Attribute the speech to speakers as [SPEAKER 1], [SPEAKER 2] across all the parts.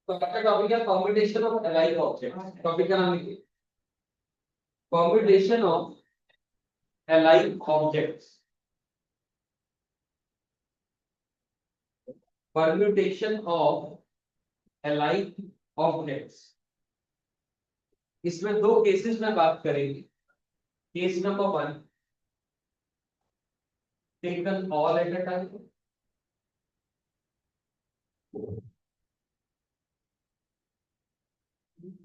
[SPEAKER 1] तो आपका टॉपिक है combination of alike objects. Topic का नाम लिखिए, combination of alike objects, permutation of alike objects. इसमें दो केसेस में बात करेंगे। Case number 1, taken all at a time.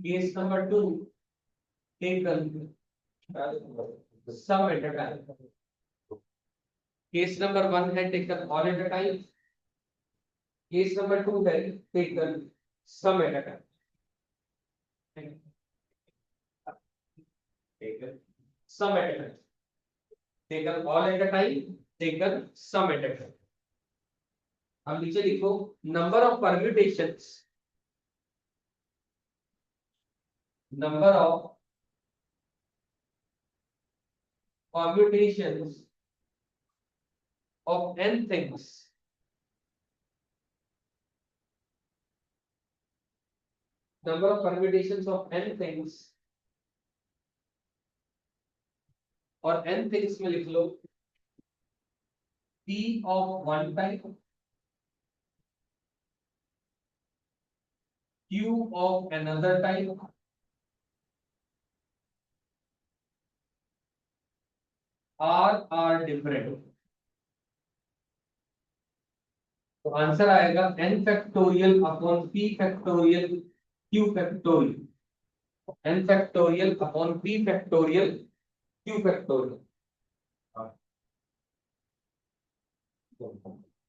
[SPEAKER 1] Case number 2, taken some at a time. Case number 1 है taken all at a time. Case number 2 है taken some at a time. Taken some at a time, taken all at a time, taken some at a time. अब नीचे लिखो number of permutations, number of permutations of n things, number of permutations of n things, और n things में लिख लो p of one type, q of another type, r are different। तो answer आएगा n factorial upon p factorial q factorial, n factorial upon p factorial q factorial.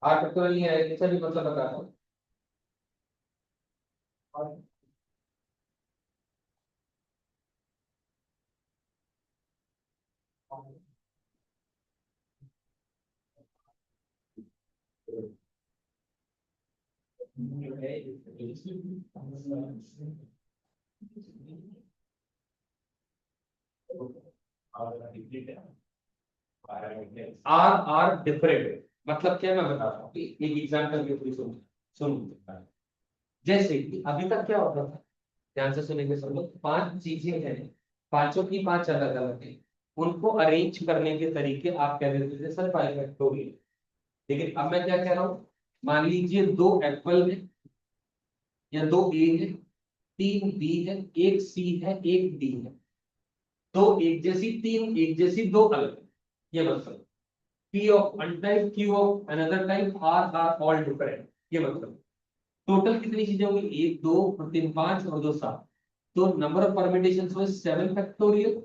[SPEAKER 1] r factorial नहीं आएगा, चलिए मतलब बता दो। आर डिफरेंट मतलब क्या, मैं बताता हूँ। एक एग्जांपल के थ्रू सुन सुन जैसे कि अभी तक क्या होता था, ध्यान से सुनेंगे सब लोग। 5 चीजें हैं, पांचों की 5 अलग अलग है, उनको अरेंज करने के तरीके आप कह देते थे सर 5 फैक्टोरियल। लेकिन अब मैं क्या कह रहा हूँ, मान लीजिए 2 एप्पल है या 2 ए है, 3 बी है, 1 सी है, 1 डी है। 2 एक जैसी, 3 एक जैसी, 2 अलग। ये मतलब P of one type, Q of another type, R are all different। ये मतलब टोटल कितनी चीजें होंगी, 1 2 और 3 5 और 2 7। तो नंबर ऑफ परम्यूटेशंस हुए 7 फैक्टोरियल,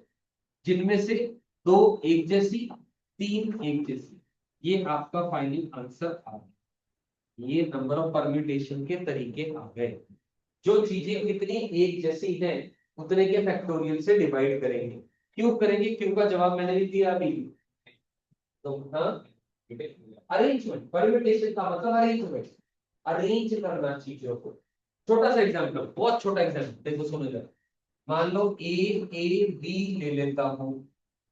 [SPEAKER 1] जिनमें से 2 एक जैसी, 3 एक जैसी। ये आपका फाइनल आंसर आ गया। ये नंबर ऑफ परम्यूटेशन के तरीके आ गए। जो चीजें कितनी एक जैसी हैं उतने के फैक्टोरियल से डिवाइड करेंगे। क्यों करेंगे, क्यों का जवाब मैंने भी दिया अभी। तो हाँ, अरेंजमेंट, परम्यूटेशन का मतलब अरेंजमेंट, अरेंज करना चीजों को। छोटा सा एग्जांपल, बहुत छोटा एग्जांपल देखो, सुनो जरा। मान लो ए ए बी ले लेता हूँ,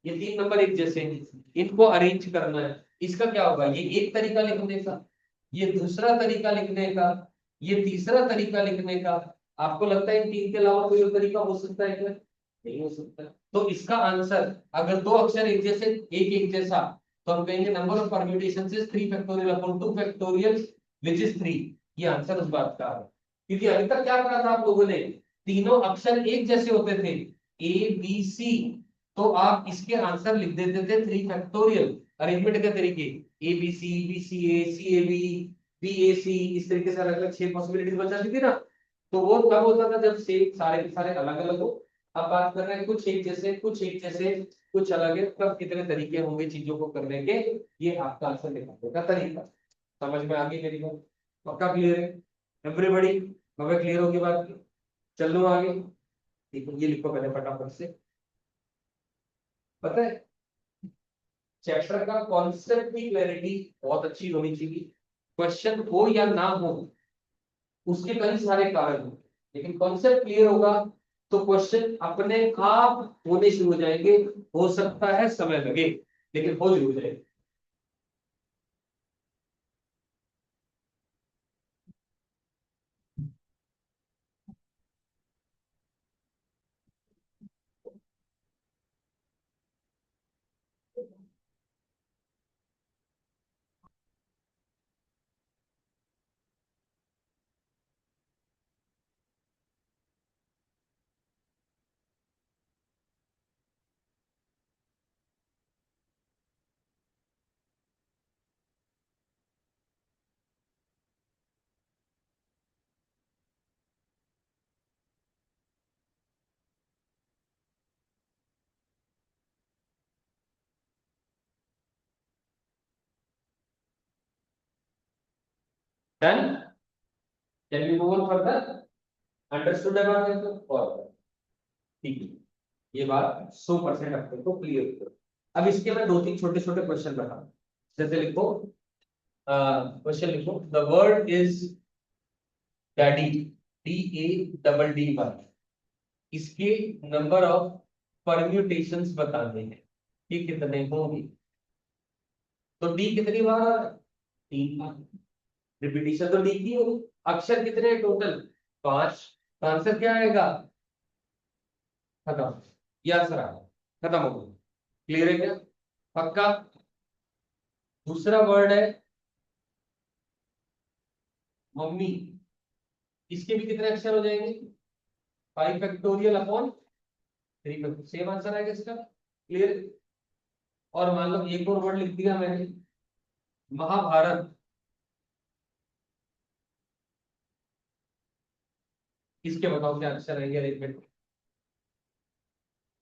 [SPEAKER 1] ये 3 नंबर एक जैसे हैं, इनको अरेंज करना है। इसका क्या होगा, ये एक तरीका लिखने का, ये दूसरा तरीका लिखने का, ये तीसरा तरीका लिखने का। आपको लगता है इन 3 के अलावा कोई और तरीका हो सकता है क्या? नहीं हो सकता। तो इसका आंसर, अगर 2 अक्षर एक जैसे, एक एक जैसा, तो हम कहेंगे number of permutations is 3 factorial upon 2 factorial which is 3। ये आंसर उस बात का है। क्योंकि अभी तक क्या करा था आप लोगों ने, तीनों अक्षर एक जैसे होते थे, ए बी सी, तो आप इसके आंसर लिख देते थे 3 फैक्टोरियल। अरेंजमेंट के तरीके, A B C A, C A B ए सी, इस तरीके से अलग अलग 6 पॉसिबिलिटीज बच जाती थी ना। तो वो तब होता था जब सेम सारे के सारे अलग अलग हो। अब बात कर रहे हैं कुछ एक जैसे, कुछ एक जैसे, कुछ अलग है, तब कितने तरीके होंगे चीजों को करने के। ये आपका आंसर निकालने का तरीका। समझ में आ गई मेरी बात? पक्का क्लियर है एवरीबॉडी? हमें क्लियर होगी बात? चल लो आगे। देखो ये लिखो पहले फटाफट से। पता है, चैप्टर का कॉन्सेप्ट की क्लैरिटी बहुत अच्छी होनी चाहिए। क्वेश्चन हो या ना हो, उसके कई सारे कारण हैं, लेकिन कॉन्सेप्ट क्लियर होगा तो क्वेश्चन अपने आप होने शुरू हो जाएंगे। हो सकता है समय लगे, लेकिन हो जरूर जाएगा। Done? Can we move on further? Understood about it? और ठीक है, ये बात 100% अपने को क्लियर करो। अब इसके मैं दो तीन छोटे छोटे क्वेश्चन बता, जैसे लिखो, क्वेश्चन लिखो, the word is daddy, DADDY, इसके नंबर ऑफ परम्यूटेशंस बताने हैं कि कितने होंगे। तो डी कितनी बार आ रहा है? 3 बार। रिपीटिशन तो डी की होगी। अक्षर कितने हैं टोटल? 5। तो आंसर क्या आएगा? खत्म। ये आंसर आ गया, खत्म हो गया। क्लियर है क्या? पक्का? दूसरा वर्ड है मम्मी, इसके भी कितने अक्षर हो जाएंगे? 5 factorial upon 3 factorial, same answer आएगा इसका। क्लियर? और मान लो एक और वर्ड लिख दिया मैंने, महाभारत, इसके बताओ क्या अक्षर आएंगे अरेंजमेंट?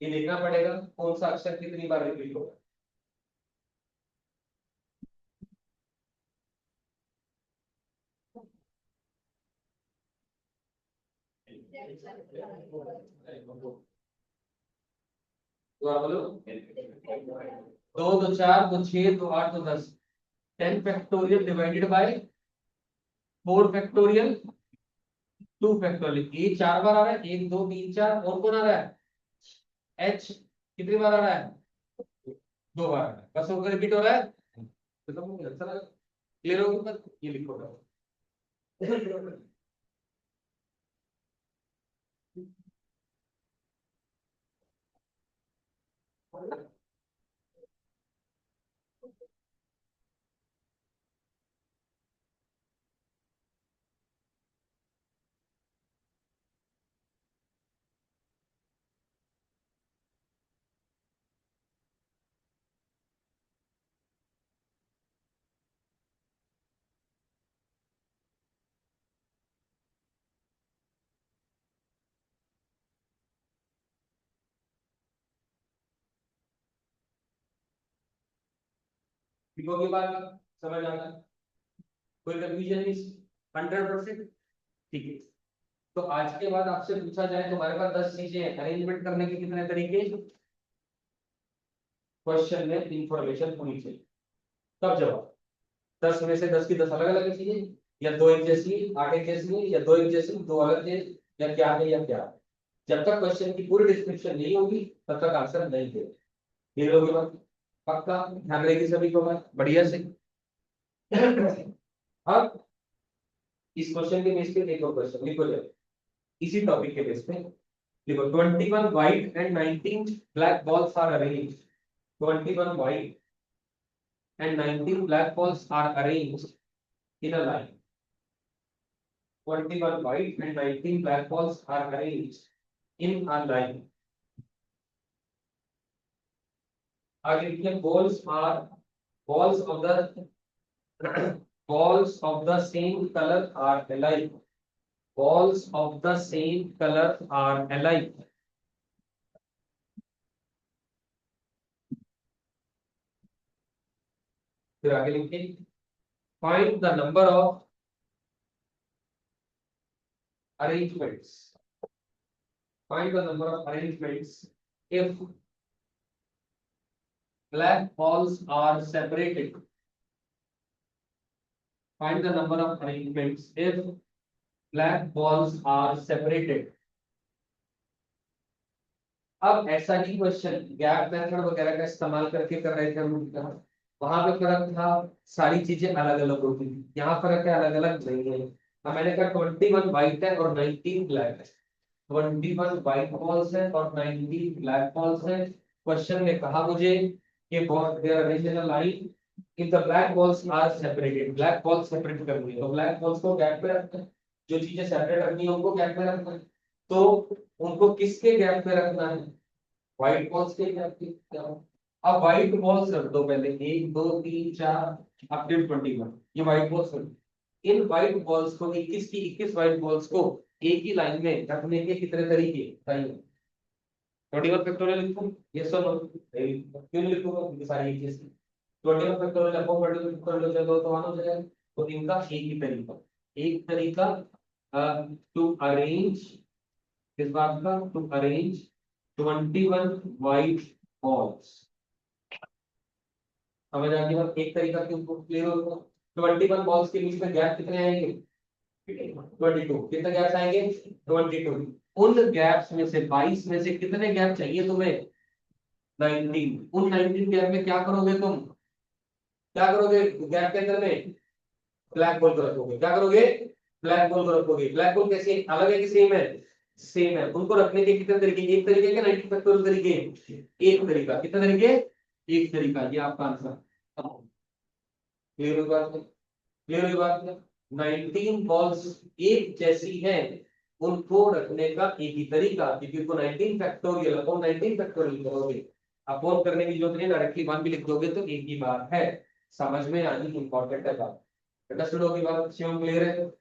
[SPEAKER 1] ये देखना पड़ेगा कौन सा अक्षर कितनी बार रिपीट होगा। दोबारा बोलो। 2 2 4 2 6 2 8 2 10, 10 factorial divided by 4 factorial 2 factorial. ये 4 बार आ रहा है, 1 2 3 4, और कौन आ रहा है? H कितनी बार आ रहा है? 2 बार आ रहा है, बस होकर रिपीट हो रहा है। चला, क्लियर हो गया? ये लिखो। लिखो के बाद समझ आना, कोई कंफ्यूजन नहीं, 100%। ठीक है, तो आज के बाद आपसे पूछा जाए तुम्हारे पास 10 चीजें हैं, अरेंजमेंट करने के कितने तरीके? क्वेश्चन में इंफॉर्मेशन होनी चाहिए, तब जवाब। 10 में से 10 की 10 अलग अलग चीजें, या 2 एक जैसी, 8 एक जैसी है, या 2 एक जैसी, 2 अलग चीज, या क्या है या क्या है। जब तक क्वेश्चन की पूरी डिस्क्रिप्शन नहीं होगी तब तक आंसर नहीं दे। ये लोग बात पक्का ध्यान रहेगी सभी को, बात बढ़िया से। अब इस क्वेश्चन के बेस पे एक और क्वेश्चन लिखो जाए, इसी टॉपिक के बेस पे लिखो, 21 white and 19 black balls are arranged, 21 white and 19 black balls are arranged in a line, 21 white and 19 black balls are arranged in a line. आगे लिखिए, balls of the balls of the same color are alike, balls of the same color are alike. फिर आगे लिखिए, find the number of arrangements, find the number of arrangements if black balls are separated, find the number of arrangements if black balls are separated. अब ऐसा ही question gap method वगैरह का इस्तेमाल करके कर रहे थे हम, वहां पे फर्क था, सारी चीजें अलग अलग होती थी, यहाँ फर्क है अलग अलग नहीं है। अब मैंने कहा 21 व्हाइट है और 19 ब्लैक है, 21 व्हाइट बॉल्स है और 19 ब्लैक बॉल्स है। क्वेश्चन ने कहा मुझे कि they are arranged in a line, if the black balls are separated, black balls separate करनी है तो ब्लैक बॉल्स को गैप पे रखना है, जो चीजें सेपरेट रखनी है उनको गैप में रखना है। तो उनको किसके गैप में रखना है? व्हाइट बॉल्स के गैप पे। अब व्हाइट बॉल्स रख दो पहले, 1 2 3 4 अप टिल 21, ये व्हाइट बॉल्स रख। इन व्हाइट बॉल्स को 21 की 21 व्हाइट बॉल्स को एक ही लाइन में रखने के कितने तरीके बताइए? 21 फैक्टोरियल लिखूं? यस और नो? क्यों लिखूंगा? क्योंकि सारी एक जैसी। 21 फैक्टोरियल अपॉन 21 फैक्टोरियल जब तो वन हो जाएगा, तो इनका एक ही तरीका। एक तरीका टू अरेंज, किस बात का, टू अरेंज 21 वाइट बॉल्स। समझ आ गई बात? एक तरीका क्यों क्लियर हो? 21 बॉल्स के बीच में गैप कितने आएंगे? 22। कितने गैप्स आएंगे? 22। उन गैप्स में से 22 में से कितने गैप चाहिए तुम्हें? 19। उन 19 गैप में क्या करोगे तुम? क्या करोगे गैप के अंदर में? ब्लैक होल को रखोगे। क्या करोगे? ब्लैक होल को रखोगे। ब्लैक होल कैसे अलग है कि सेम है? सेम है। उनको रखने के कितने तरीके? एक तरीके के 90 फैक्टोरियल तरीके? एक तरीका। कितने तरीके? एक तरीका। ये आपका आंसर। क्लियर हुई बात? क्लियर हुई बात? 19 बॉल्स एक जैसी है, उनको रखने का एक ही तरीका, क्योंकि उनको 19 फैक्टोरियल अपॉन 19 फैक्टोरियल करोगे, अपॉन करने की जरूरत नहीं, डायरेक्टली 1 भी लिख दोगे तो एक ही बात है। समझ में आनी इंपॉर्टेंट है बात। अंडरस्टूड होगी बात? शिव क्लियर है?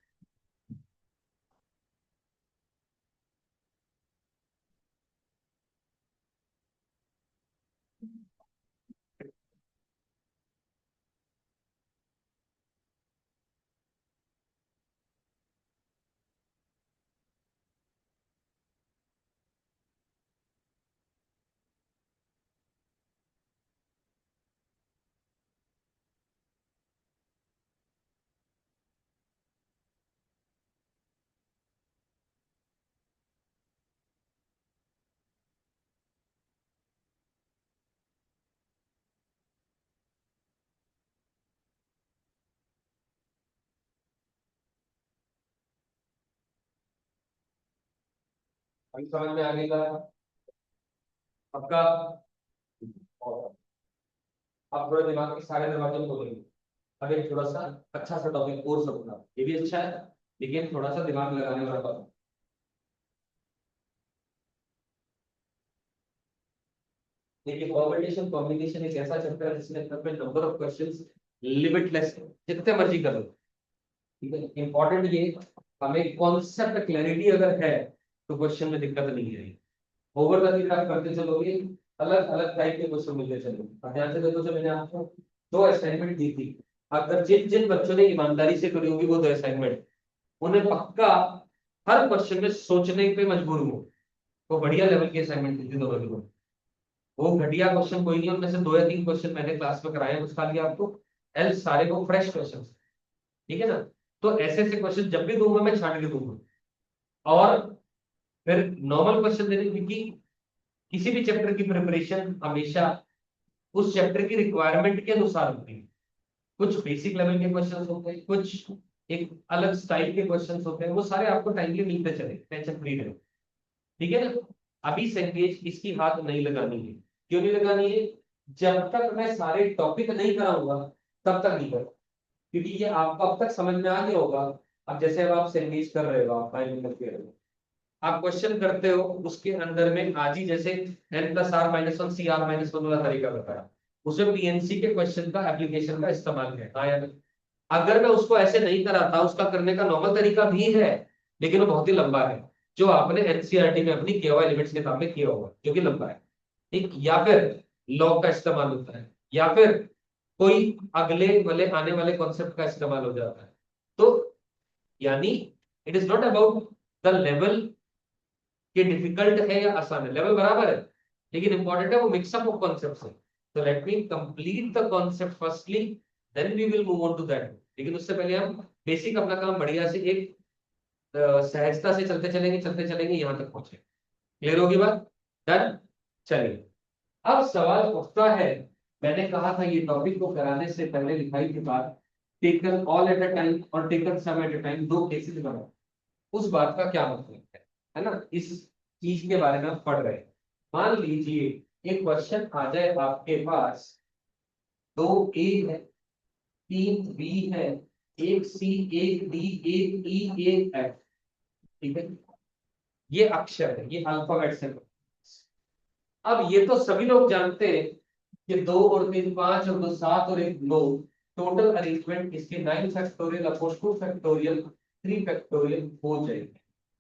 [SPEAKER 1] अभी समझ में आने का पक्का? और अब थोड़ा दिमाग के सारे दरवाजे खोलेंगे। अब एक थोड़ा सा अच्छा सा टॉपिक और समझना, ये भी अच्छा है लेकिन थोड़ा सा दिमाग लगाने वाला बात। देखिए, कॉम्बिनेशन कॉम्बिनेशन एक ऐसा चैप्टर है जिसमें अंदर में नंबर ऑफ क्वेश्चंस लिमिटलेस है, जितने मर्जी कर लो। ठीक है, इंपॉर्टेंट ये, हमें कॉन्सेप्ट क्लैरिटी अगर है तो क्वेश्चन में दिक्कत नहीं है। ओवर द आप करते चलोगे, अलग अलग टाइप के क्वेश्चन मिलते चलोगे। अब ध्यान से देखो, जो मैंने आपको दो असाइनमेंट दी थी, अगर जिन जिन बच्चों ने ईमानदारी से करी होगी वो दो असाइनमेंट, उन्हें पक्का हर क्वेश्चन में सोचने पे मजबूर हो। वो बढ़िया लेवल की असाइनमेंट दी थी दोनों की। वो घटिया क्वेश्चन कोई नहीं, उनमें से दो या तीन क्वेश्चन मैंने क्लास में कराए हैं, उसका लिया आपको। एल सारे को फ्रेश क्वेश्चन। ठीक है ना? तो ऐसे ऐसे क्वेश्चन जब भी दूंगा मैं छांट के दूंगा। और फिर नॉर्मल क्वेश्चन देने, क्योंकि किसी भी चैप्टर की प्रिपरेशन हमेशा उस चैप्टर की रिक्वायरमेंट के अनुसार होती है। कुछ बेसिक लेवल के क्वेश्चंस होते हैं, कुछ एक अलग स्टाइल के क्वेश्चंस होते हैं, वो सारे आपको टाइमली मिलते चले, टेंशन फ्री रहे। ठीक है ना? अभी से एंगेज इसकी हाथ नहीं लगानी है। क्यों नहीं लगानी है? जब तक मैं सारे टॉपिक नहीं कराऊंगा तब तक नहीं कर, क्योंकि ये आपको अब तक समझ में आ गया होगा। अब जैसे अब आप एंगेज कर रहे हो, आप फाइनल करके रहे हो, आप क्वेश्चन करते हो, उसके अंदर में आज ही जैसे n+r-1 CR-1 वाला तरीका बताया, उसमें पीएनसी के क्वेश्चन का एप्लीकेशन का इस्तेमाल है। हाँ यार, अगर मैं उसको ऐसे नहीं कराता, उसका करने का नॉर्मल तरीका भी है लेकिन वो बहुत ही लंबा है, जो आपने एनसीईआरटी में अपनी केओआई लिमिट्स किताब में किया होगा, जो कि लंबा है। ठीक, या फिर लॉग का इस्तेमाल होता है, या फिर कोई अगले वाले आने वाले कॉन्सेप्ट का इस्तेमाल हो जाता है। तो यानी it is not about the level कि डिफिकल्ट है या आसान है, लेवल बराबर है, लेकिन इंपॉर्टेंट है वो मिक्सअप ऑफ कॉन्सेप्ट्स है। तो let me complete the concept firstly, then we will move on to that. लेकिन उससे पहले हम बेसिक अपना काम बढ़िया से एक सहजता से चलते चलेंगे यहां तक पहुंचे। क्लियर होगी बात? डन? चलिए, अब सवाल उठता है, मैंने कहा था ये टॉपिक को कराने से पहले लिखाई के बाद taken all at a time और taken some at a time, दो केसेस बनाओ। उस बात का क्या मतलब है ना? इस चीज के बारे में आप पढ़ रहे हैं। मान लीजिए एक क्वेश्चन आ जाए आपके पास, दो ए है, तीन बी है, एक सी, एक डी, एक ई, एक एफ। ठीक है, ये अक्षर है, ये अल्फाबेट्स है। अब ये तो सभी लोग जानते हैं कि दो और तीन पांच और दो सात और एक नौ, टोटल अरेंजमेंट इसके 9 फैक्टोरियल अपॉन 2 फैक्टोरियल 3 फैक्टोरियल हो जाएगी।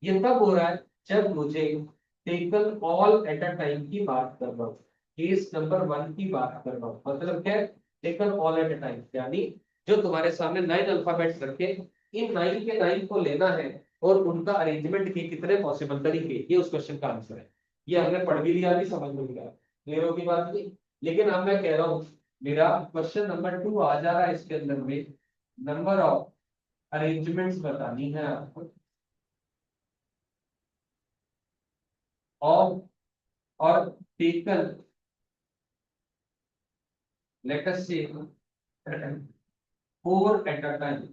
[SPEAKER 1] ये तब हो रहा है जब मुझे taken all at a time की बात कर रहा हूँ, केस नंबर 1 की बात कर रहा हूँ। मतलब क्या है taken all at a time? यानी जो तुम्हारे सामने 9 अल्फाबेट्स रखे, इन 9 के 9 को लेना है और उनका अरेंजमेंट के कितने पॉसिबल तरीके, ये उस क्वेश्चन का आंसर है। ये हमने पढ़ भी लिया, भी समझ में लिया, क्लियर होगी बात नहीं। लेकिन अब मैं कह रहा हूँ मेरा क्वेश्चन नंबर 2 आ जा रहा है इसके अंदर में, नंबर ऑफ अरेंजमेंट्स बतानी है आपको और टेकन लेट अस से 4 eight a time,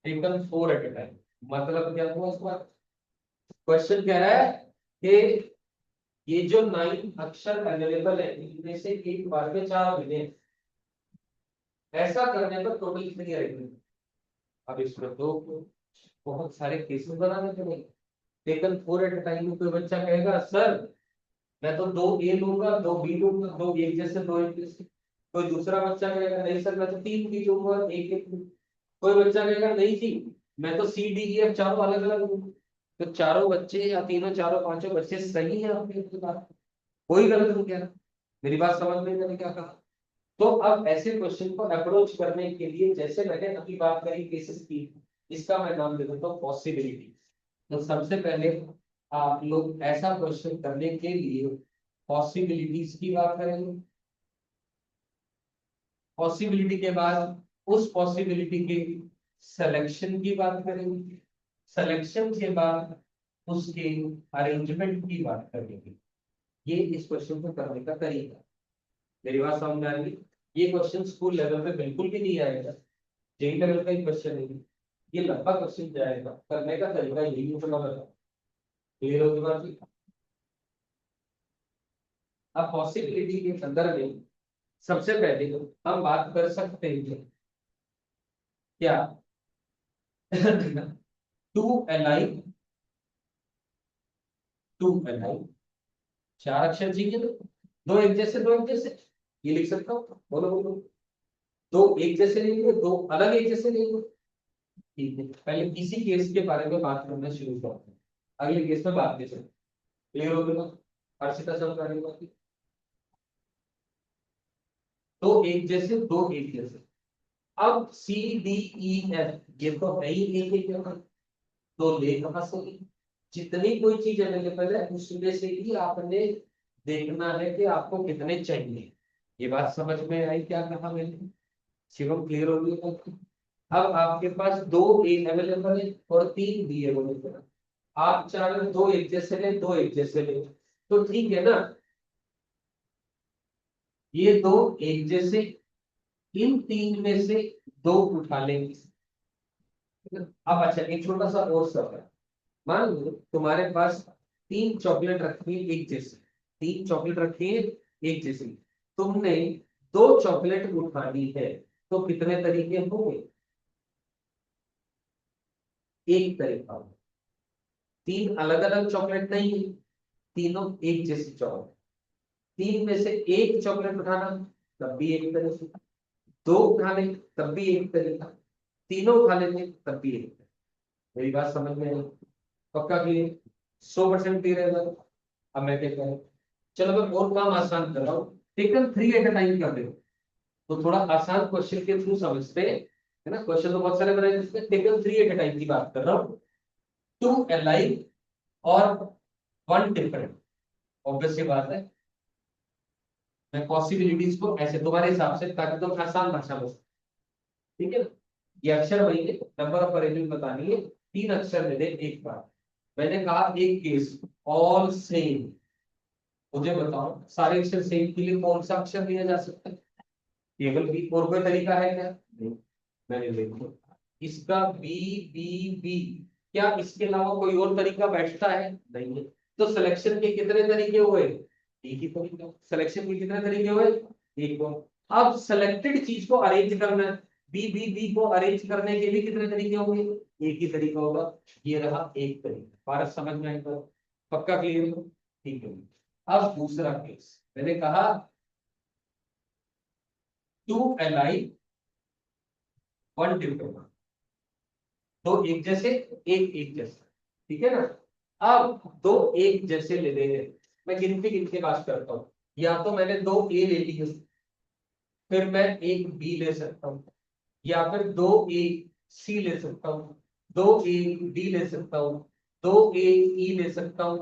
[SPEAKER 1] taken 4 eight a time. मतलब क्या हुआ इस बार, क्वेश्चन कह रहा है कि ये जो 9 अक्षर अवेलेबल है इनमें से एक बार में 4 मिले, ऐसा करने पर टोटल कितनी आएगी। अब इसमें तो बहुत सारे केसेस बनाने पड़ेंगे। टेकन 4 एट अ टाइम में कोई बच्चा कहेगा सर मैं तो 2 ए लूंगा 2 बी लूंगा, 2 एक जैसे 2 एक जैसे। कोई दूसरा बच्चा कहेगा नहीं सर मैं तो 3 बी लूंगा एक एक लूंगा। कोई बच्चा कहेगा नहीं जी मैं तो सी डी ई एफ चारों अलग अलग लूंगा। तो चारों बच्चे या तीनों चारों पांचों बच्चे सही है आपकी बात, कोई गलत नहीं कह रहा। मेरी बात समझ में मैंने क्या कहा। तो अब ऐसे क्वेश्चन को अप्रोच करने के लिए जैसे मैंने अभी बात करी केसेस की, इसका मैं नाम दे देता हूँ पॉसिबिलिटी। तो सबसे पहले आप लोग ऐसा क्वेश्चन करने के लिए पॉसिबिलिटीज की बात करेंगे। पॉसिबिलिटी के बाद उस पॉसिबिलिटी के सिलेक्शन की बात करेंगे। सिलेक्शन के बाद उसके अरेंजमेंट की बात करेंगे। ये इस क्वेश्चन को करने का तरीका। मेरी बात समझ आ रही है। ये क्वेश्चन स्कूल लेवल पे बिल्कुल भी नहीं आएगा, जेई लेवल का ही क्वेश्चन है। ये लंबा क्वेश्चन जाएगा, करने का तरीका यही होगा, बताओ क्लियर होगी बात। अब पॉसिबिलिटी के संदर्भ में सबसे पहले हम बात कर सकते हैं क्या two L I, two L I, 4 अक्षर चाहिए तो दो एक जैसे, दो एक जैसे ये लिख सकता हूँ, बोलो बोलो। दो एक जैसे लेंगे, दो अलग एक जैसे लेंगे। ठीक है, पहले इसी केस के बारे में बात करना शुरू करते हैं, अगले केस में बात करें। क्लियर हो गया, हर्षिता समझ आ रही बात। दो एक जैसे, दो एक जैसे। अब सी डी ई एफ ये तो है ही एक एक जगह, तो ले कहां से, जितनी कोई चीज अवेलेबल है उसमें से ही आपने देखना है कि आपको कितने चाहिए। ये बात समझ में आई क्या कहा मैंने, शिवम क्लियर हो गई। अब आपके पास 2 ए अवेलेबल है और 3 बी अवेलेबल है। आप चाहे दो एक जैसे ले, दो एक जैसे ले, तो ठीक है ना। ये दो एक जैसे, इन 3 में से 2 उठा लेंगे। अब अच्छा एक छोटा सा और सवाल है। मान लो तुम्हारे पास 3 चॉकलेट रखी है एक जैसे, 3 चॉकलेट रखी है एक जैसी, तुमने 2 चॉकलेट उठानी है, तो कितने तरीके होंगे। एक तरीका होगा। 3 अलग अलग चॉकलेट नहीं है, तीनों एक जैसी चॉकलेट। 3 में से एक चॉकलेट उठाना तब भी एक तरीका, 2 उठा लेंगे तब भी एक तरीका, तीनों उठा लेंगे तब भी एक तरीका। मेरी बात समझ में आई, पक्का क्लियर, 100% क्लियर है। अब मैं क्या करूं, चलो मैं और काम आसान कर रहा हूँ, टेकन 3 एट अ टाइम कर दे, तो थोड़ा आसान क्वेश्चन के थ्रू समझते हैं, है ना। क्वेश्चन तो बहुत सारे बनाए जिसमें टेकन 3 एट अ टाइम की बात कर रहा हूँ। टू अलाइव और 1 डिफरेंट, ऑब्वियस सी बात है। मैं पॉसिबिलिटीज को ऐसे तुम्हारे हिसाब से ताकि तुम आसान भाषा में, ठीक है ना। ये अक्षर वही है, नंबर ऑफ अरेंजमेंट बतानी है, 3 अक्षर ले दे एक बार। मैंने कहा एक केस ऑल सेम, मुझे बताओ सारे अक्षर सेम के लिए कौन सा अक्षर लिया जा सकता है। केवल बी, और कोई तरीका है क्या, नहीं। मैंने देखो इसका बी बी बी, क्या इसके अलावा कोई और तरीका बैठता है, नहीं है। तो सिलेक्शन के कितने तरीके हुए, एक ही तरीका। सिलेक्शन के कितने तरीके हुए, एक को। अब सिलेक्टेड चीज को अरेंज करना है, बी बी बी को अरेंज करने के भी कितने तरीके होंगे, एक ही तरीका होगा। ये रहा एक तरीका, बात समझ में आएगा, पक्का क्लियर हो, ठीक है। अब दूसरा केस मैंने कहा टू एलाइन 1 डिफरेंट, दो एक जैसे एक एक जैसा, ठीक है ना। अब दो एक जैसे ले लेंगे, मैं गिनती गिन के बात करता हूँ। या तो मैंने 2 ए ले लिए, फिर मैं एक बी ले सकता हूँ, या फिर दो ए सी ले सकता हूँ, दो ए डी ले सकता हूँ, दो ए ई ले सकता हूँ,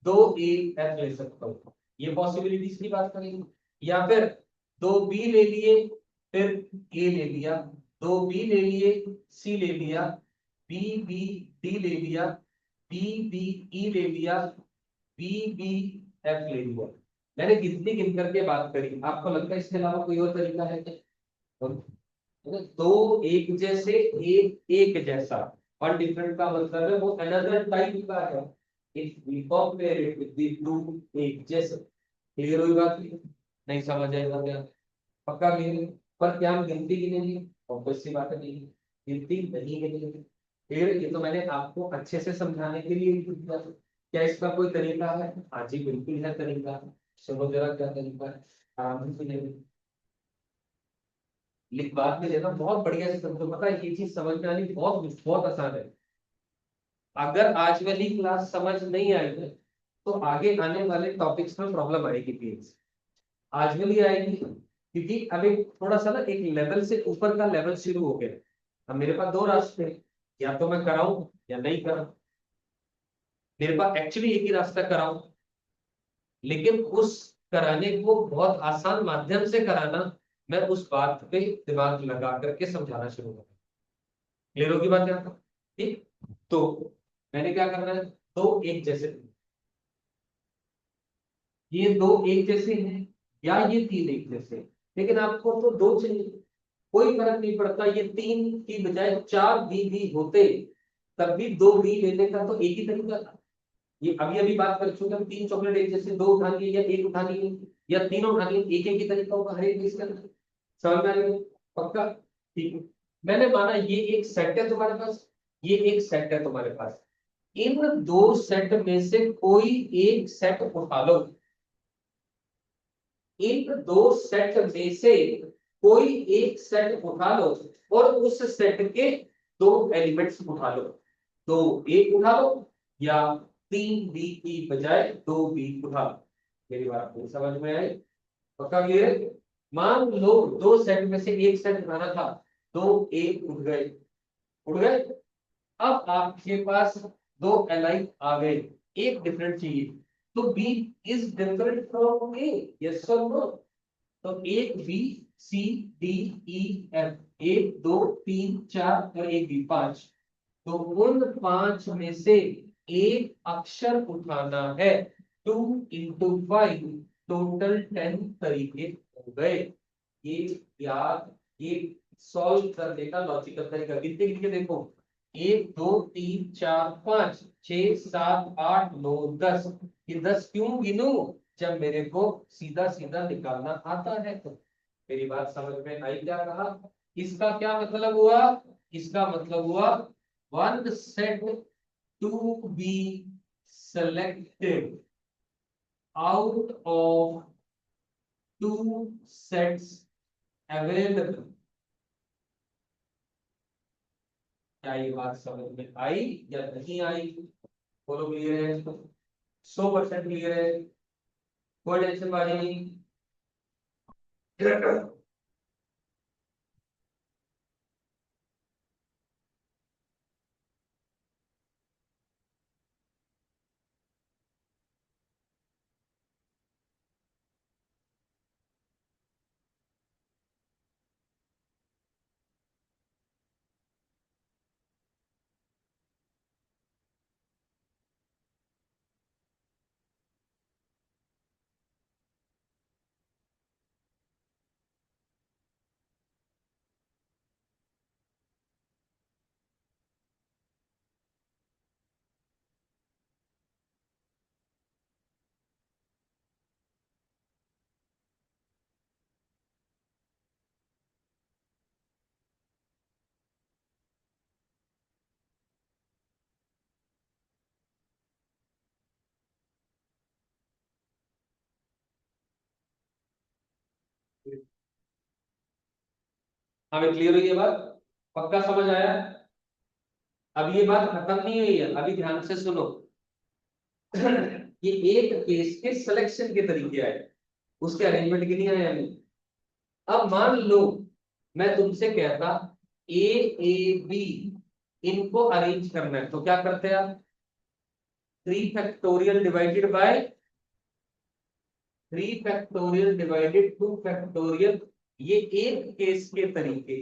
[SPEAKER 1] दो ए एफ ले सकता हूँ। ये पॉसिबिलिटीज की बात करेंगे। या फिर दो बी ले लिए, फिर ए ले लिया, दो बी ले लिए, सी ले लिया, बी बी डी ले लिया, बी बी ई ले लिया, बी बी एफ ले लिया। मैंने गिनती गिन करके बात करी, आपको लगता है इसके अलावा कोई और तरीका है क्या? दो एक जैसे, एक एक जैसा, वन डिफरेंट का मतलब है वो अनदर टाइप का है। If we compare it with the two एक जैसे। क्लियर हुई बात की? नहीं समझ आएगा क्या? पक्का क्लियर? पर क्या हम गिनती गिनेंगे? ऑब्वियस सी बात है, नहीं गिनती नहीं गिनेंगे। क्लियर? ये तो मैंने आपको अच्छे से समझाने के लिए लिख दिया। क्या इसका कोई तरीका है? हाँ जी बिल्कुल है तरीका। सुनो जरा क्या तरीका है, आराम से सुनिए। लिख बात में लेना बहुत बढ़िया से समझो, पता है ये चीज समझ में आनी बहुत बहुत आसान है। अगर आज वाली क्लास समझ नहीं आई है तो आगे आने वाले टॉपिक्स में प्रॉब्लम आएगी प्लीज। आज वाली आएगी क्योंकि अब एक थोड़ा सा ना एक लेवल से ऊपर का लेवल शुरू हो गया। अब मेरे पास दो रास्ते हैं, या तो मैं कराऊं या नहीं कराऊं। मेरे पास एक्चुअली एक ही रास्ता कराऊं, लेकिन उस कराने को बहुत आसान माध्यम से कराना, मैं उस बात पे दिमाग लगा करके समझाना शुरू करूँ। क्लियर होगी बात यहाँ पर? ठीक। तो मैंने क्या करना है, दो एक जैसे, ये दो एक जैसे हैं या ये तीन एक जैसे, लेकिन आपको तो दो चाहिए। कोई फर्क नहीं पड़ता, ये तीन की बजाय चार भी होते तब भी दो बी लेने का तो एक ही तरीका था। ये अभी अभी बात कर चुके हम, तीन चॉकलेट एक जैसे, दो उठानी है या एक उठानी है या तीनों उठानी है, एक ही तरीका होगा हर एक चीज का। समझ में आ रही है? पक्का? ठीक है। मैंने माना ये एक सेट है तुम्हारे पास, ये एक सेट है तुम्हारे पास। इन दो सेट में से कोई एक सेट उठा लो। इन दो सेट में से कोई एक सेट उठा लो और उस सेट के दो एलिमेंट्स उठा लो। दो ए उठा लो या तीन बी की बजाय दो बी उठा लो। मेरी बात को समझ में आई? पक्का क्लियर है? मान लो दो सेट में से एक सेट उठाना था, दो ए उठ गए, उठ गए। अब आपके पास दो एलाइन आ गए, एक डिफरेंट चाहिए, तो B is different from A, yes और नो? तो एक B C D E F, एक दो तीन चार और एक बी, पांच। तो उन पांच में से एक अक्षर उठाना है। 2 into 5, टोटल 10 तरीके हो गए। ये याद, ये सॉल्व करने का लॉजिकल तरीका, गिनते गिनते देखो। एक दो तीन चार पांच छह सात आठ नौ दस। ये 10 क्यों गिनूं जब मेरे को सीधा सीधा निकालना आता है? तो मेरी बात समझ में आई? क्या कहा? इसका क्या मतलब हुआ? इसका मतलब हुआ one set to be selected out of two sets available। क्या ये बात समझ में आई या नहीं आई? बोलो क्लियर है? 100% क्लियर है? कोई टेंशन वाली नहीं? हमें क्लियर हुई ये बात? पक्का समझ आया? अब ये बात खत्म नहीं हुई है, अभी ध्यान से सुनो। ये एक केस के सिलेक्शन के तरीके आए, उसके अरेंजमेंट के नहीं आए अभी। अब मान लो मैं तुमसे कहता ए ए बी इनको अरेंज करना है, तो क्या करते हैं आप? 3 factorial divided by 3 factorial divided 2 factorial. ये एक केस के तरीके।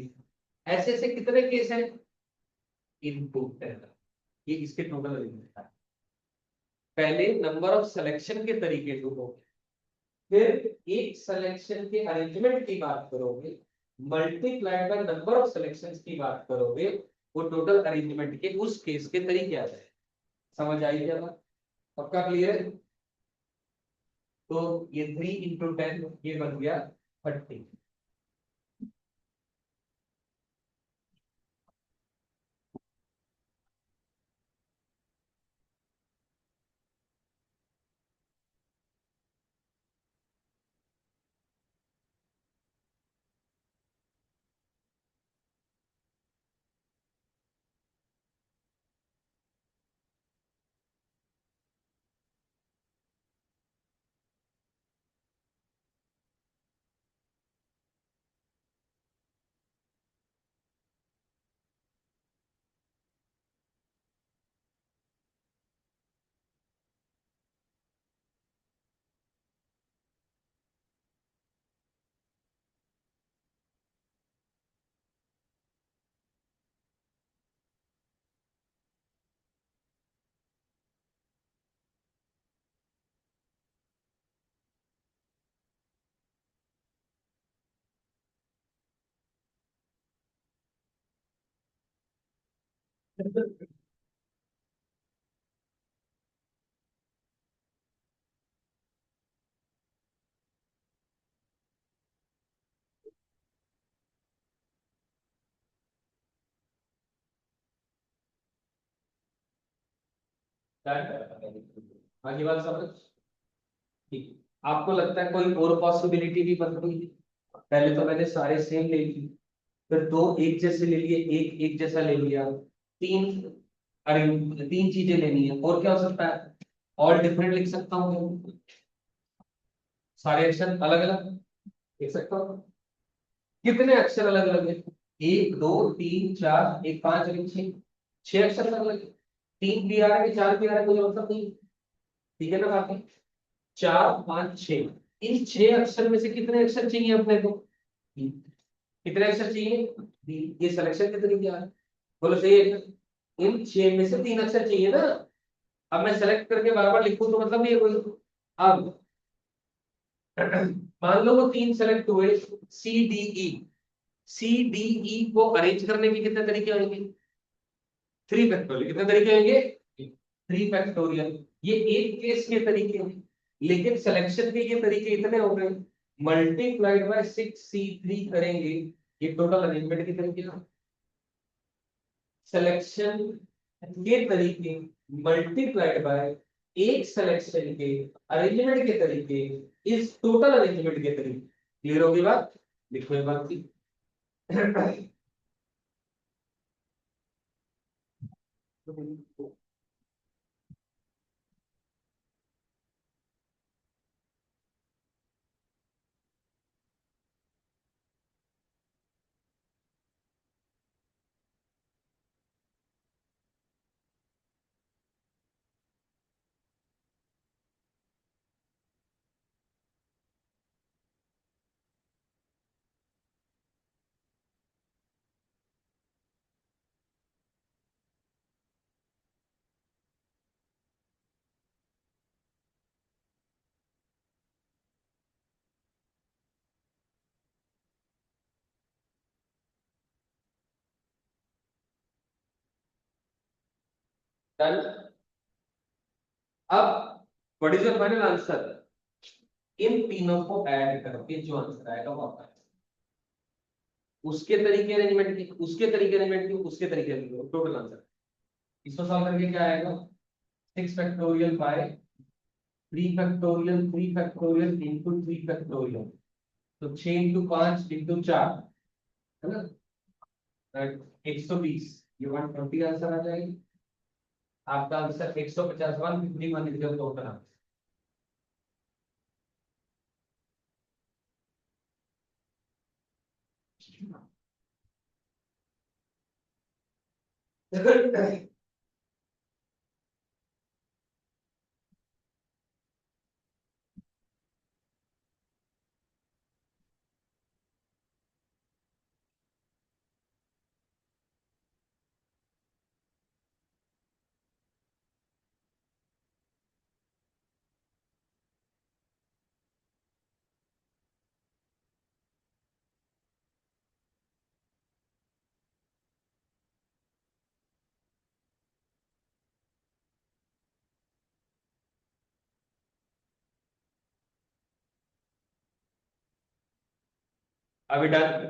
[SPEAKER 1] ऐसे ऐसे कितने केस हैं? इनपुट है, ये इसके टोटल अरेंजमेंट है। पहले नंबर ऑफ सिलेक्शन के तरीके जो हो, फिर एक सिलेक्शन के अरेंजमेंट की बात करोगे, multiplied by number of selections की बात करोगे, वो टोटल अरेंजमेंट के उस केस के तरीके आ जाए। समझ आई क्या बात? पक्का क्लियर है? तो ये 3 × 10 ये बन गया 30। आगे बात समझ? ठीक है। आपको लगता है कोई और पॉसिबिलिटी भी बन रही है? पहले तो मैंने सारे सेम ले लिए, फिर दो एक जैसे ले लिए, एक एक जैसा ले लिया, तीन, अरे 3 चीजें लेनी है, और क्या हो सकता है? ऑल डिफरेंट लिख सकता हूँ, सारे अक्षर अलग अलग लिख सकता हूँ। कितने अक्षर अलग अलग है? 1 2 3 4 1 5 6, 6 अक्षर अलग अलग है। 3 भी आ रहा है, 4 भी आ रहा है, कोई मतलब नहीं। ठीक है ना बाकी? 4 5 6, इन 6 अक्षर में से कितने अक्षर चाहिए अपने को? कितने अक्षर चाहिए? ये सिलेक्शन के तरीके आ रहे हैं। बोलो सही है क्या? इन 6 में से 3 अक्षर चाहिए ना। अब मैं सेलेक्ट करके बार बार लिखूं तो मतलब नहीं है कोई। अब मान लो वो 3 सेलेक्ट हुए, सी डी ई। सी डी ई को अरेंज करने के कितने तरीके होंगे? 3 फैक्टोरियल। कितने तरीके होंगे? 3 फैक्टोरियल। ये एक केस के तरीके हैं, लेकिन सिलेक्शन के ये तरीके इतने हो गए, मल्टीप्लाइड बाय 6c3 करेंगे, ये टोटल अरेंजमेंट के तरीके हैं। सिलेक्शन के तरीके मल्टीप्लाइड बाय एक सिलेक्शन के अरेंजमेंट के तरीके इस टोटल अरेंजमेंट के तरीके। क्लियर होगी बात? लिखो ये बात की। डन। अब what is your final answer? इन तीनों को ऐड करके जो आंसर आएगा वो आपका है। उसके तरीके अरेंजमेंट की, उसके तरीके अरेंजमेंट की, उसके तरीके टोटल आंसर। इसको सॉल्व करके क्या आएगा? 6 factorial by 3 factorial into 3 factorial. तो 6 × 5 × 4 है ना? 120। ये 120 आंसर आ जाएगी। आपका answer 150, 151 is your total answer. अभी डन,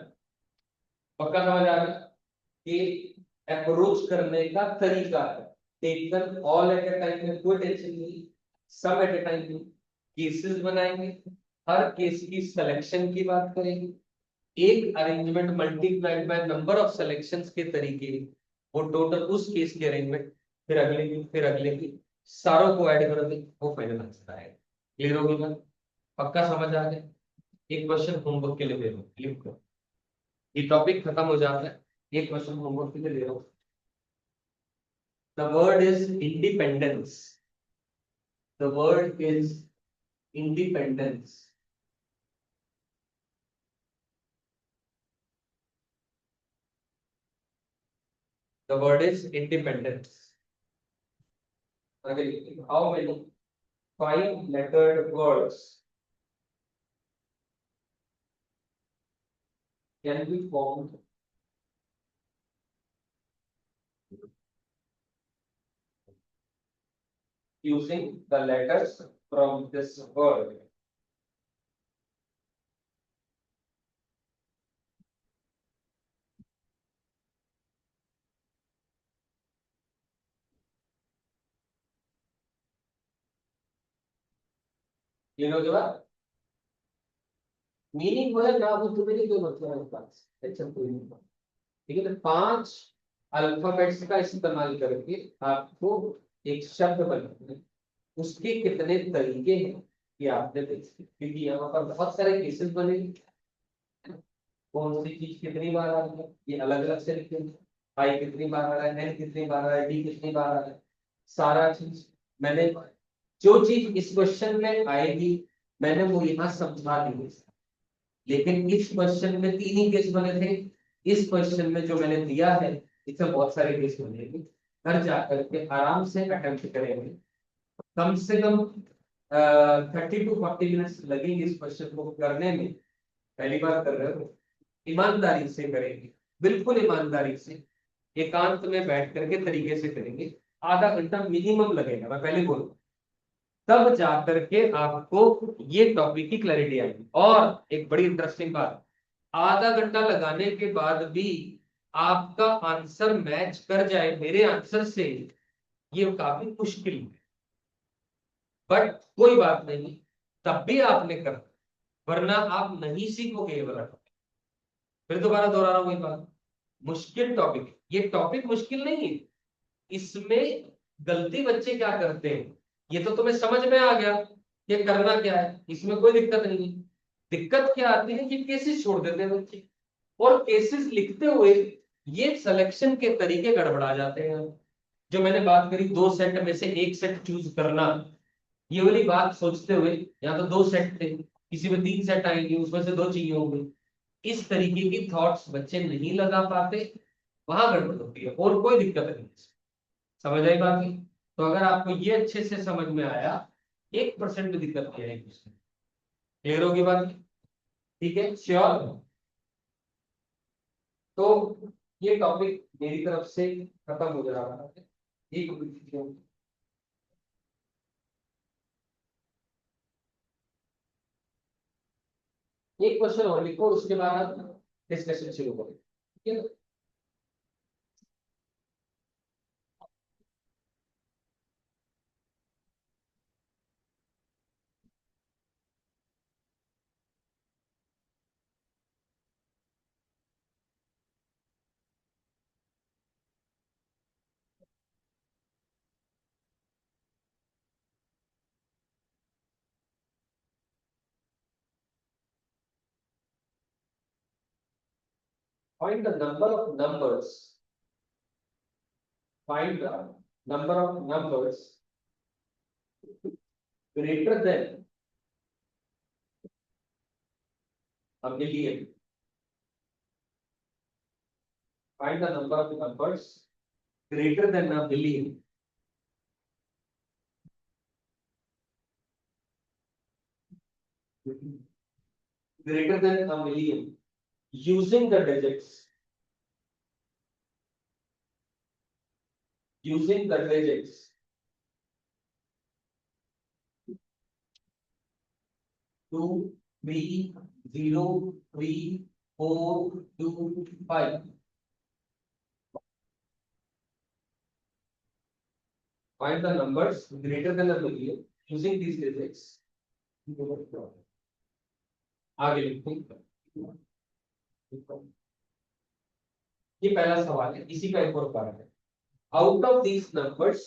[SPEAKER 1] पक्का समझ आ गया कि अप्रोच करने का तरीका है। टेकन ऑल एट ए टाइम में कोई टेंशन नहीं, सब एट ए टाइम में केसेस बनाएंगे, हर केस की सिलेक्शन की बात करेंगे, एक arrangement multiplied by number of selections के तरीके, वो टोटल उस केस की अरेंजमेंट, फिर अगले की, फिर अगले की, सारों को ऐड कर दे, वो फाइनल आंसर आएगा। क्लियर होगी ना? पक्का समझ आ गया? एक क्वेश्चन होमवर्क के लिए दे रहा हूँ, लिख लो। ये टॉपिक खत्म हो जाता है, एक क्वेश्चन होमवर्क के लिए दे रहा हूँ। The word is independence. The word is independence. The word is independence. Okay, how many five-lettered words can be formed using the letters from this word? You know the meaning हो ना, वो तुम्हें नहीं कोई मतलब है पास, अच्छा कोई नहीं। ठीक है, तो पांच अल्फाबेट्स का इस्तेमाल करके आपको एक शब्द बनाना है। उसके कितने तरीके हैं ये आपने देखे, क्योंकि यहाँ पर बहुत सारे केसेस बने, कौन सी चीज कितनी बार आ रही है ये अलग अलग से लिखेंगे, आई कितनी बार आ रहा है, एन कितनी बार आ रहा है, डी कितनी बार आ रहा है, सारा चीज मैंने, जो चीज इस क्वेश्चन में आएगी मैंने वो यहाँ समझा दी। लेकिन इस क्वेश्चन में तीन ही केस बने थे, इस क्वेश्चन में जो मैंने दिया है इसमें बहुत सारे केस बनेंगे। घर जाकर के आराम से अटेम्प्ट करेंगे, कम से कम 30 to 40 मिनट्स लगेंगे इस क्वेश्चन को करने में। पहली बार कर रहे हो, ईमानदारी से करेंगे, बिल्कुल ईमानदारी से, एकांत में बैठ करके तरीके से करेंगे। आधा घंटा मिनिमम लगेगा, मैं पहले बोलूं, तब जाकर के आपको ये टॉपिक की क्लैरिटी आएगी। और एक बड़ी इंटरेस्टिंग बात, आधा घंटा लगाने के बाद भी आपका आंसर मैच कर जाए मेरे आंसर से, ये काफी मुश्किल है, बट कोई बात नहीं, तब भी आपने कर, वरना आप नहीं सीखोगे ये वाला। फिर दोबारा दोहरा रहा हूं वही बात, मुश्किल टॉपिक, ये टॉपिक मुश्किल नहीं है, इसमें गलती बच्चे क्या करते हैं, ये तो तुम्हें समझ में आ गया कि करना क्या है, इसमें कोई दिक्कत नहीं है। दिक्कत क्या आती है कि केसेस छोड़ देते हैं बच्चे, और केसेस लिखते हुए ये सिलेक्शन के तरीके गड़बड़ा जाते हैं। जो मैंने बात करी, दो सेट में से एक सेट चूज करना, ये वाली बात सोचते हुए, यहाँ तो दो सेट थे, किसी में तीन सेट आएंगे, उसमें से दो चाहिए होंगे, इस तरीके की थॉट्स बच्चे नहीं लगा पाते, वहां गड़बड़ होती है, और कोई दिक्कत नहीं। समझ आई बात है? तो अगर आपको ये अच्छे से समझ में आया, 1% भी दिक्कत नहीं आएगी उसमें। क्लियर होगी बात? ठीक है, श्योर। तो ये टॉपिक मेरी तरफ से खत्म हो जा रहा है, एक एक क्वेश्चन और लिखो, उसके बाद आप डिस्कशन शुरू करें, ठीक है? Find the number of numbers find the number of numbers greater than a million. Find the number of numbers greater than a million. Greater than a million using the digits. Using the digits 2, 3, 0, 3, 4, 2, 5. Find the numbers greater than a million using these digits. आगे लिखते हैं। ये पहला सवाल है, इसी का एक और कारण है। Out of these numbers,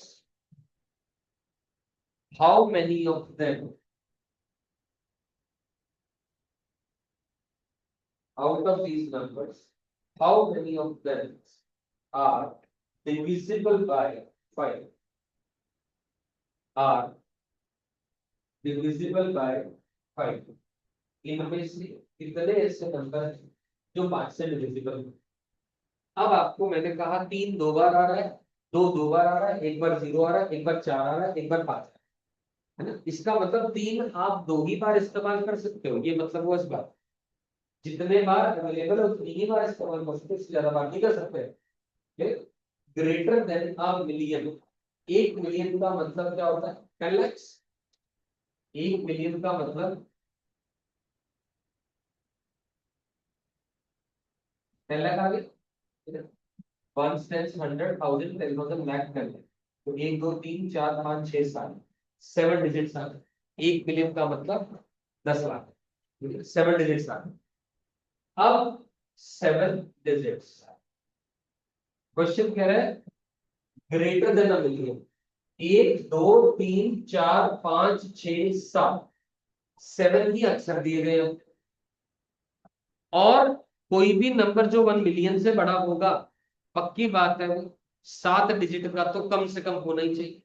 [SPEAKER 1] how many of them? Out of these numbers, how many of them are divisible by 5? Are divisible by 5? इनमें से कितने ऐसे नंबर हैं जो 5 से डिविजिबल है? अब आपको मैंने कहा 3 दो बार आ रहा है, 2 दो बार आ रहा है, एक बार 0 आ रहा है, एक बार 4 आ रहा है, एक बार 5 है ना। इसका मतलब 3 आप 2 ही बार इस्तेमाल कर सकते हो, ये मतलब वो इस बार जितने बार अवेलेबल है उतनी ही बार इस्तेमाल कर सकते हो, इससे ज्यादा बार नहीं कर सकते। Greater than a million, 1 million का मतलब क्या होता है? 10 लाख। 1 मिलियन का मतलब 10 लाख आ गए। 1 10 100 1000 10,000 लाख कर ले तो 1 2 3 4 5 6 7 7 डिजिट्स आ गए। 1 मिलियन का मतलब 10 लाख, 7 डिजिट्स आ गए। अब 7 डिजिट्स क्वेश्चन कह रहा है ग्रेटर देन अ मिलियन। 1 2 3 4 5 6 7 7 ही अक्षर दिए गए हैं और कोई भी नंबर जो 1 मिलियन से बड़ा होगा, पक्की बात है वो 7 डिजिट का तो कम से कम होना ही चाहिए।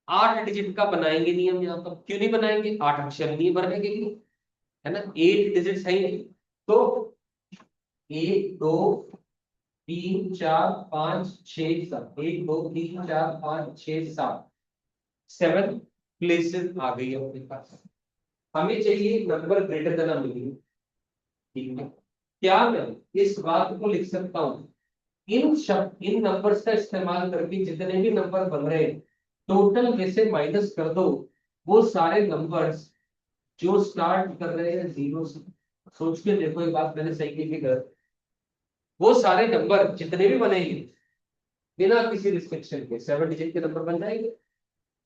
[SPEAKER 1] 8 डिजिट का बनाएंगे नहीं हम यहाँ पर, क्यों नहीं बनाएंगे? 8 अक्षर नहीं भरने के लिए, है ना। 8 डिजिट है ही तो 1 2 3 4 5 6 7 1 2 3 4 5 6 7 7 प्लेसेस आ गई है अपने पास। हमें चाहिए number greater than a million, ठीक है। क्या मैं इस बात को लिख सकता हूँ इन नंबर्स का इस्तेमाल करके जितने भी नंबर बन रहे हैं टोटल में से माइनस कर दो वो सारे नंबर्स जो स्टार्ट कर रहे हैं 0 से। सोच के देखो एक बात मैंने सही की गलत? वो सारे नंबर जितने भी बनेंगे बिना किसी रिस्ट्रिक्शन के 7 डिजिट के नंबर बन जाएंगे।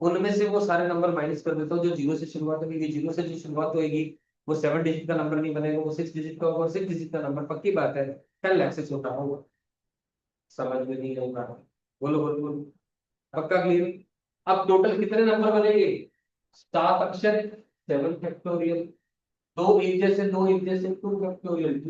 [SPEAKER 1] उनमें से वो सारे नंबर माइनस कर देता हूँ जो 0 से शुरुआत होगी। 0 से जो शुरुआत होगी वो 7 डिजिट का नंबर नहीं बनेगा, वो 6 डिजिट का होगा। 6 डिजिट का नंबर पक्की बात है 10 लाख से छोटा होगा। समझ में नहीं होगा? बोलो बोलो बोलो, पक्का क्लियर? अब टोटल कितने नंबर बनेंगे? 7 अक्षर 7 फैक्टोरियल, 2 एक जैसे 2 एक जैसे 2 फैक्टोरियल